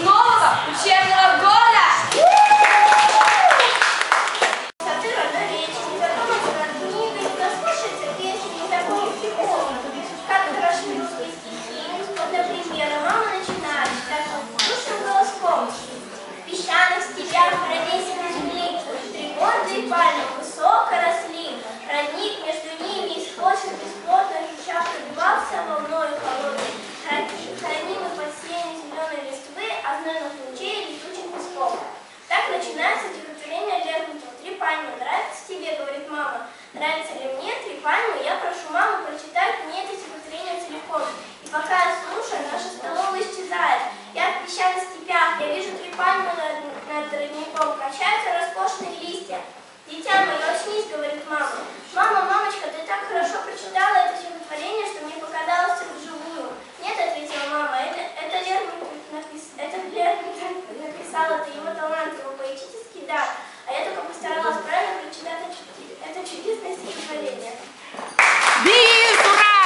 нового учебного года! Как хороши русские стихи. Вот, например, мама начинает читать слушным голоском. В песчаных степях родись на земли, 3 гордые пальмы высоко росли. Родник между ними исхочен бесплотно, жуча пробивался волною холодной. Хранимый под сенью зеленой листвы, а знойных лучей летучих песков. Так начинается стихотворение Лермонтова. 3 пальмы. Нравится тебе, говорит мама. Нравится ли мне 3 пальмы? Я прошу маму прочитать мне это стихотворение целиком. И пока я слушаю, наша столовая исчезает. Я в песчаных степях, я вижу 3 пальмы над родником, качаются роскошные листья. Дитя мое, очнись, говорит мама. Мама, мамочка, ты так хорошо прочитала это стихотворение, что мне показалось вживую. Нет, ответила мама, это Лермонтов написал, это его талант, его поэтический дар. А я только постаралась правильно прочитать это чудесное стихотворение. Бис, ура!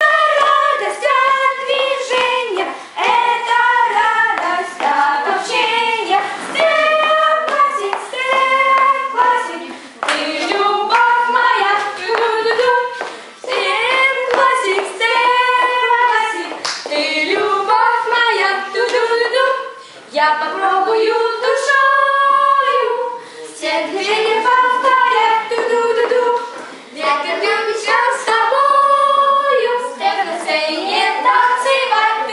Радость от движения, это радость от общения. Степ классик, ты любовь моя. Степ классик, ты любовь моя. Я попробую душою все движения повторять. Я терплю сейчас с тобою, степ на сцене танцевать.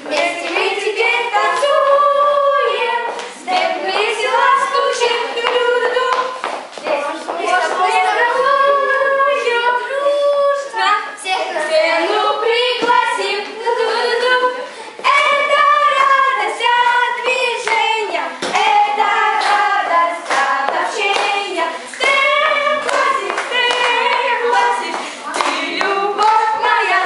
Вместе мы теперь танцуем, степ весело стучит. Здесь мы с тобою дружно всех на сцену пригласим. Это радость от движения, это радость от общения. Степ классик, ты любовь моя.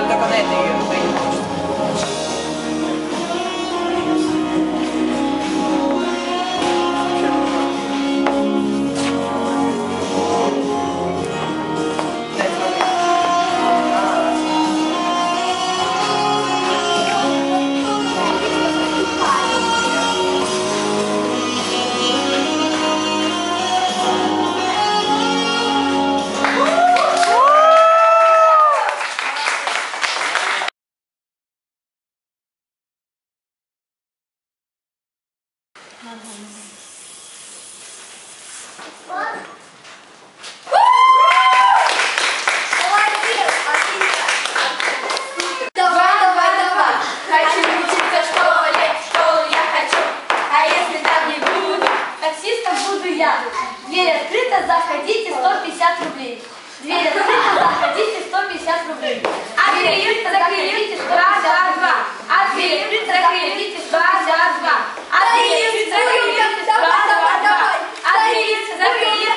Только на это ее стоит. Давай. Хочу учиться в школе, в школу я хочу. А если там не буду, таксистом буду я. Дверь открыта, заходите, 150 рублей. Дверь открыта, заходите, 150 рублей. А дверь открыта, заходите, 150 рублей. А дверь открыта, заходите, 150 рублей. А дверь открыта, заходите, 150 рублей. А дверь открыта, заходите,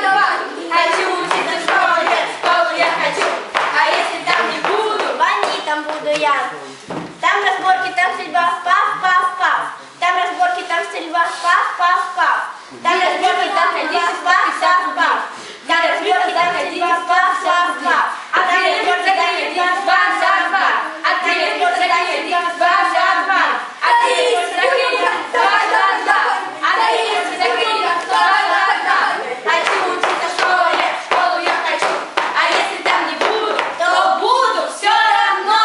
давай. Хочу учиться в школу я хочу. А если там не буду, Бандитом буду я. Там разборки, там стрельба, пaf. Там разборки, там стрельба, пaf. Там разборки, там стрельба, пaf. Там разборки, там стрельба, пaf. А там разборки, там стрельба, пaf. А там разборки, там стрельба, пaf. А там разборки, там стрельба, пaf. А там разборки, там стрельба, пaf. Хочу учиться в школу я хочу. А если там не буду, то буду все равно.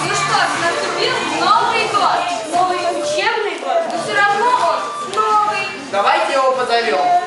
Ну что ж, наступил Новый год. Новый учебный год. Но все равно он новый. Давайте его позовем.